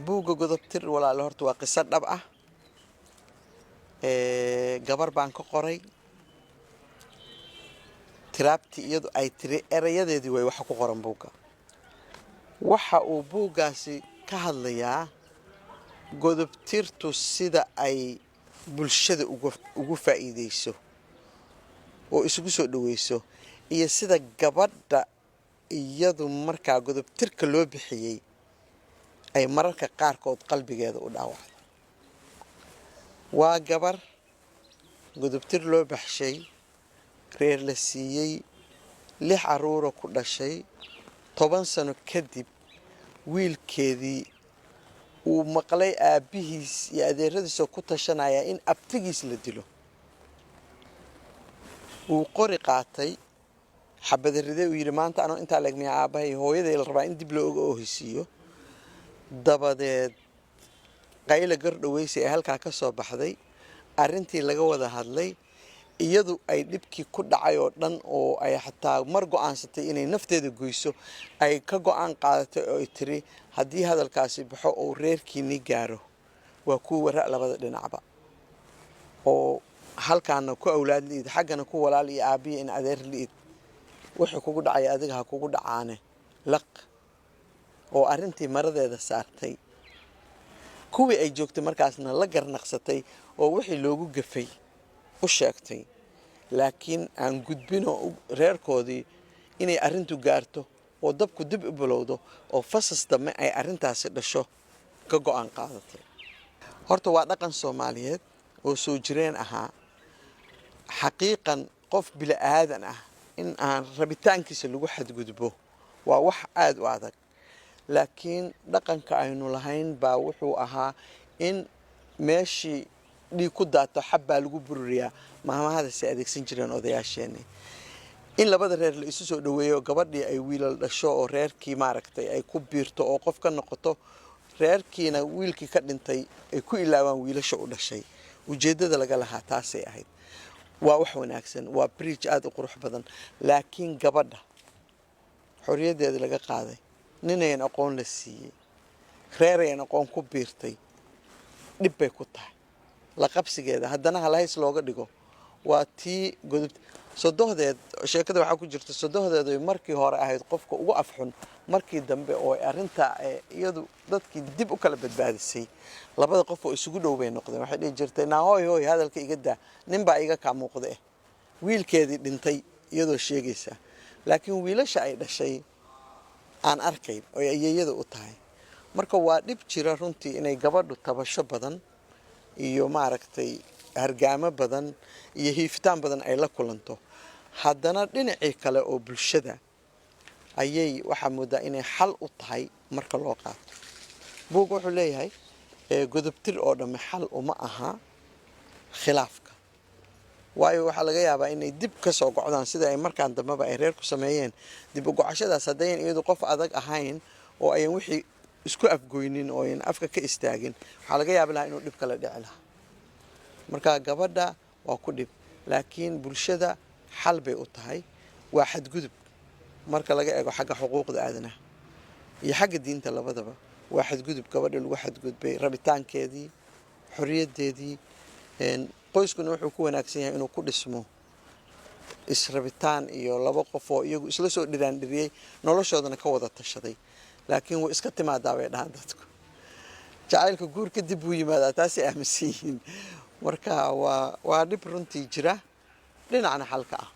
buugga godobtir walaalo horta waa qiso dhab ah gabar baan ka qoray tiraabti iyadu ay tiri erayadeedii way waxa ku qoran buugga waxa uu buuggaasi ka hadlayaa godobtirtu sida ay bulshada ugu faa'iideyso oo isugu soo dhaweyso iyo sida gabadha iyadu markaa godobtirka loo bixiyay ay mararka qaarkood qalbigeeda u dhaawacdo waa gabar godobtir loo baxshay reer la siiyey 6 caruur ku dhashay 10 sano kadib wiilkeedii uu maqlay aabihiis iyo adeeradiisa ku tashanaya in abtigiis la dilo uu qori qaatay xabadariday uu yiri maanta anoo inta leegmay aabahay hooyaday la rabaa in dib loo oohisiyo dabadeed qayla gardhaweysay ee halka ka soo baxday arintii laga wada hadlay iyadu ay dhibkii ku dhacay oo dhan oo ay xataa mar go'aansatay inay nafteeda goyso ay ka go'aan qaadatay oo ay tiri haddii hadalkaasi baxo oo reerkiini gaaro waa ku wara labada dhinacba oo halkaana ku awlaad liid xaggana ku walaal iyo aabiye in adeer liid wuxuu kugu dhacay adiga ha kugu dhacaane laq oo arintii maradeeda saartay kuwii ay joogtay markaasna la garnaqsatay oo wixii loogu gafay u sheegtay laakiin aan gudbino reerkoodii inay arintu gaarto oo dabku dib u bilowdo oo fasas dame ay arintaasi dhasho ka go'aan qaadatay horta waa dhaqan Soomaaliyeed oo soo jireen ahaa xaqiiqan qof bila aadan ah in aan rabitaankiisa lagu xadgudbo waa wax aad u adag laakiin dhaqanka aynu lahayn baa wuxuu ahaa in meeshii dhig ku daato xabba lagu bururiyaa maamahada si adeegsan jireen odayaasheena in labada reer la isu soo dhaweeyo gabadhii ay wiilal dhasho oo reerkii maaragtay ay ku biirto oo qof ka noqoto reerkiina wiilkii ka dhintay ay ku ilaawaan wiilasha u dhashay ujeedada laga lahaa taasay ahayd waa wax wanaagsan waa bridge aad u qurux badan laakiin gabadha xorriyadeeda laga qaaday ninayna aqoon la siiyay reerayna aqoon ku biirtay dhib bay ku tahay la qabsigeeda haddana halahays looga dhigo waa tii godobta sodohdeed sheekada waxa ku jirta sodohdeed ay markii hore ahayd qofka ugu afxun markii dambe oo arinta iyadu dadkii dib u kala badbaadisay labada qof oo isugu dhow bay noqdeen waxay dhigi jirtay naa hooy hadalka iga daa nin baa iga ka muuqday wiilkeedii dhintay iyadoo sheegaysa laakiin wiilasha ay dhashay aan arkay oo ayeeyada u tahay marka waa dhib jira runtii inay gabadhu tabasho badan iyo maaragtay hargaamo badan iyo hiiftaan badan ay la kulanto haddana dhinacii kale oo bulshada ayay waxa moodaa inay xal u tahay marka loo qaato buug wuxuu leeyahay godobtir oo dhamme xal uma aha khilaafka waayo waxa laga yaabaa inay dib ka soo gocdaan sida ay markaan dambaba ay reer ku sameeyeen dib u gocashadaas haddayn iyadu qof adag ahayn oo ayan wixii isku afgoynin oo ayan afka ka istaagin waxa laga yaabaa inuu dhib kala dhici lahaa marka gabadha waa ku dhib laakiin bulshada xal bay u tahay waa xadgudub marka laga eego xagga xuquuqda aadanaha iyo xagga diinta labadaba waa xadgudub gabadha lagu xadgudbay rabitaankeedii xorriyadeedii qoyskuna wuxuu ku wanaagsan yahay inuu ku dhismo israbitaan iyo laba qof oo iyagu isla soo dhiraandhiriyay noloshoodana ka wada tashaday laakiin way iska timaadaa bay dhahaan dadku jacaylka guur kadib buu yimaadaa taasi aaminsan yihiin marka waa dhib runtii jira dhinacna xalka ah